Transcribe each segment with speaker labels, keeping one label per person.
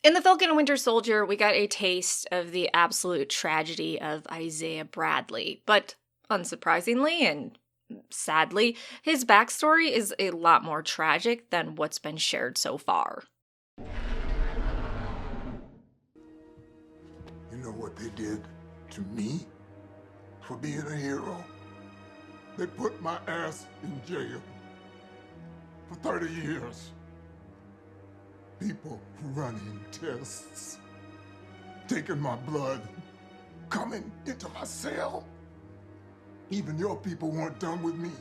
Speaker 1: In The Falcon and Winter Soldier, we got a taste of the absolute tragedy of Isaiah Bradley, but unsurprisingly and sadly, his backstory is a lot more tragic than what's been shared so far.
Speaker 2: You know what they did to me for being a hero? They put my ass in jail for 30 years. People running tests, taking my blood, coming into my cell. Even your people weren't done with me.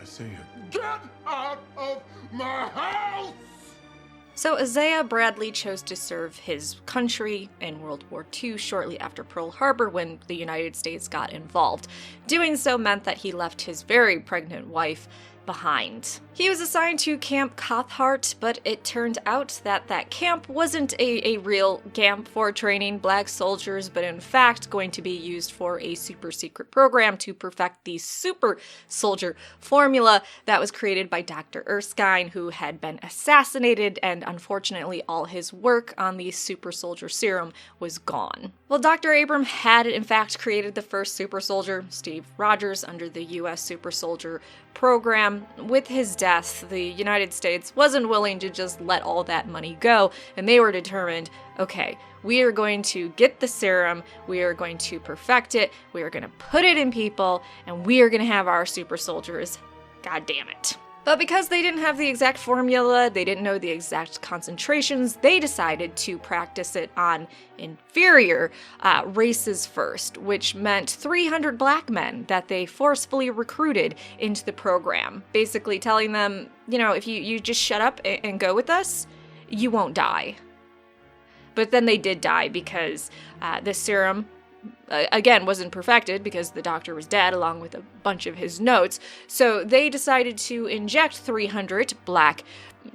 Speaker 2: Isaiah, get out of my house!
Speaker 1: So Isaiah Bradley chose to serve his country in World War II shortly after Pearl Harbor when the United States got involved. Doing so meant that he left his very pregnant wife behind. He was assigned to Camp Cathcart, but it turned out that that camp wasn't a real camp for training black soldiers, but in fact going to be used for a super secret program to perfect the super soldier formula that was created by Dr. Erskine, who had been assassinated, and unfortunately all his work on the super soldier serum was gone. Well, Dr. Abram had in fact created the first super soldier, Steve Rogers, under the US super soldier program. With his death, the United States wasn't willing to just let all that money go, and they were determined, okay, we are going to get the serum, we are going to perfect it, we are going to put it in people, and we are going to have our super soldiers. God damn it. But because they didn't have the exact formula, they didn't know the exact concentrations, they decided to practice it on inferior races first, which meant 300 black men that they forcefully recruited into the program, basically telling them, you know, if you just shut up and go with us, you won't die. But then they did die because this serum, again, wasn't perfected because the doctor was dead along with a bunch of his notes. So they decided to inject 300 black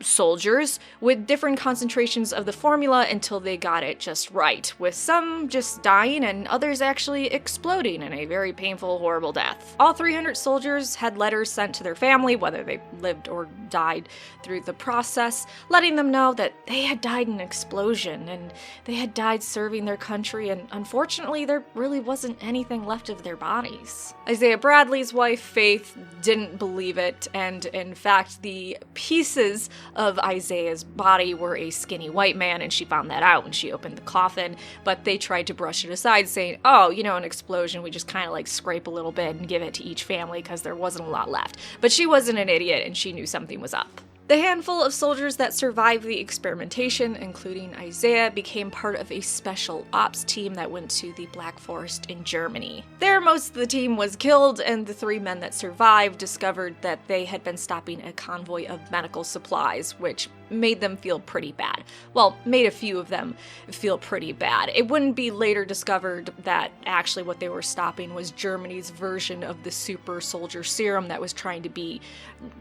Speaker 1: soldiers with different concentrations of the formula until they got it just right, with some just dying and others actually exploding in a very painful, horrible death. All 300 soldiers had letters sent to their family, whether they lived or died through the process, letting them know that they had died in an explosion and they had died serving their country, and unfortunately there really wasn't anything left of their bodies. Isaiah Bradley's wife, Faith, didn't believe it, and in fact the pieces of Isaiah's body were a skinny white man, and she found that out when she opened the coffin, but they tried to brush it aside, saying, oh, you know, an explosion, we just kind of like scrape a little bit and give it to each family because there wasn't a lot left. But she wasn't an idiot, and she knew something was up. The handful of soldiers that survived the experimentation, including Isaiah, became part of a special ops team that went to the Black Forest in Germany. There, most of the team was killed, and the 3 men that survived discovered that they had been stopping a convoy of medical supplies, which made them feel pretty bad. Well, made a few of them feel pretty bad. It wouldn't be later discovered that actually what they were stopping was Germany's version of the super soldier serum that was trying to be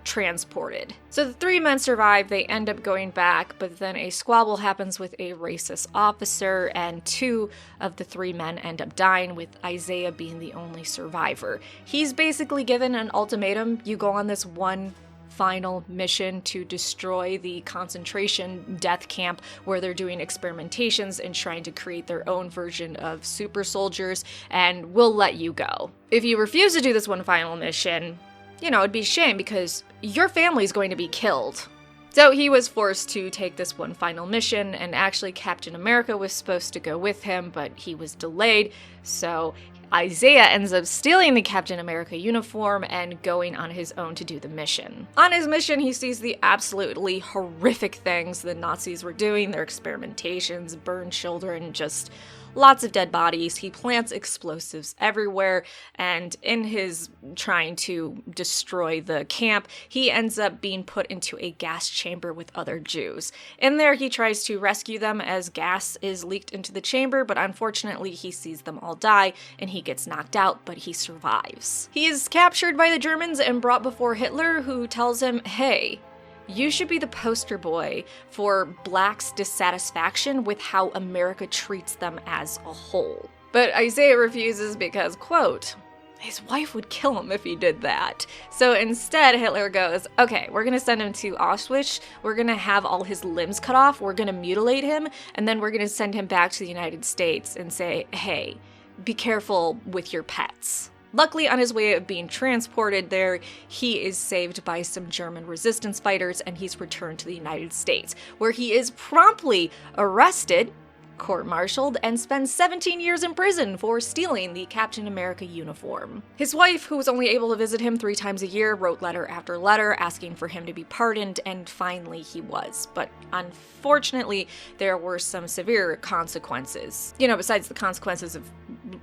Speaker 1: transported. So the 3 men survive, they end up going back, but then a squabble happens with a racist officer, and 2 of the 3 men end up dying, with Isaiah being the only survivor. He's basically given an ultimatum: you go on this one final mission to destroy the concentration death camp where they're doing experimentations and trying to create their own version of super soldiers, and we'll let you go. If you refuse to do this one final mission, you know, it'd be a shame because your family's going to be killed. So he was forced to take this one final mission, and actually Captain America was supposed to go with him, but he was delayed, so Isaiah ends up stealing the Captain America uniform and going on his own to do the mission. On his mission, he sees the absolutely horrific things the Nazis were doing, their experimentations, burned children, just lots of dead bodies. He plants explosives everywhere, and in his trying to destroy the camp, he ends up being put into a gas chamber with other Jews. In there, he tries to rescue them as gas is leaked into the chamber, but unfortunately, he sees them all die, and he gets knocked out, but he survives. He is captured by the Germans and brought before Hitler, who tells him, hey, you should be the poster boy for blacks' dissatisfaction with how America treats them as a whole. But Isaiah refuses because, quote, his wife would kill him if he did that. So instead, Hitler goes, okay, we're gonna send him to Auschwitz, we're gonna have all his limbs cut off, we're gonna mutilate him, and then we're gonna send him back to the United States and say, hey, be careful with your pets. Luckily, on his way of being transported there, he is saved by some German resistance fighters and he's returned to the United States, where he is promptly arrested, court-martialed, and spends 17 years in prison for stealing the Captain America uniform. His wife, who was only able to visit him 3 times a year, wrote letter after letter asking for him to be pardoned, and finally he was. But unfortunately, there were some severe consequences. You know, besides the consequences of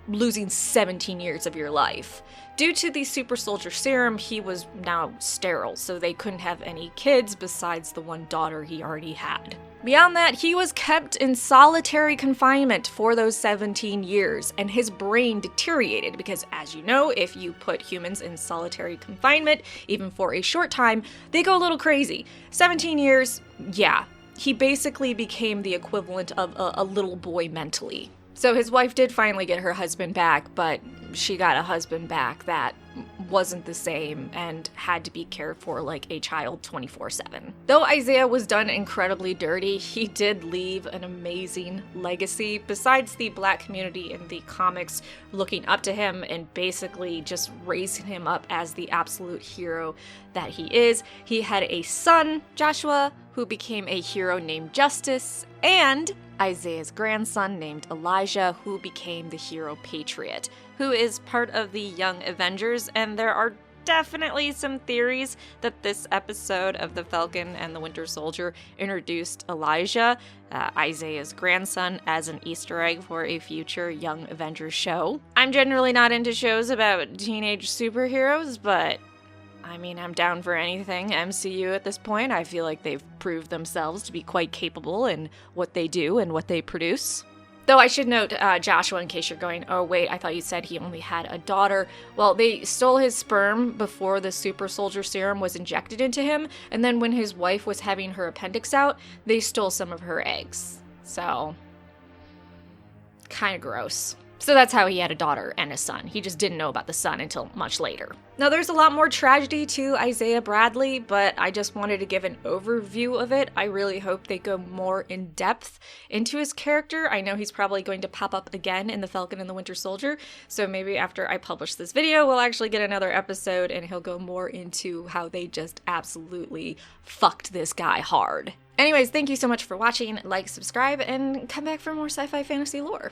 Speaker 1: losing 17 years of your life. Due to the super soldier serum, he was now sterile, so they couldn't have any kids besides the one daughter he already had. Beyond that, he was kept in solitary confinement for those 17 years, and his brain deteriorated because, as you know, if you put humans in solitary confinement, even for a short time, they go a little crazy. 17 years, yeah, he basically became the equivalent of a little boy mentally. So his wife did finally get her husband back, but she got a husband back that wasn't the same and had to be cared for like a child 24/7. Though Isaiah was done incredibly dirty, he did leave an amazing legacy. Besides the Black community in the comics looking up to him and basically just raising him up as the absolute hero that he is, he had a son, Joshua, who became a hero named Justice, and Isaiah's grandson named Elijah, who became the hero Patriot, who is part of the Young Avengers, and there are definitely some theories that this episode of The Falcon and the Winter Soldier introduced Elijah, Isaiah's grandson, as an Easter egg for a future Young Avengers show. I'm generally not into shows about teenage superheroes, but I mean, I'm down for anything MCU at this point. I feel like they've proved themselves to be quite capable in what they do and what they produce. Though I should note, Joshua, in case you're going, oh wait, I thought you said he only had a daughter. Well, they stole his sperm before the super soldier serum was injected into him, and then when his wife was having her appendix out, they stole some of her eggs. So, kind of gross. So that's how he had a daughter and a son. He just didn't know about the son until much later. Now there's a lot more tragedy to Isaiah Bradley, but I just wanted to give an overview of it. I really hope they go more in depth into his character. I know he's probably going to pop up again in The Falcon and the Winter Soldier, so maybe after I publish this video, we'll actually get another episode and he'll go more into how they just absolutely fucked this guy hard. Anyways, thank you so much for watching. Like, subscribe, and come back for more sci-fi fantasy lore.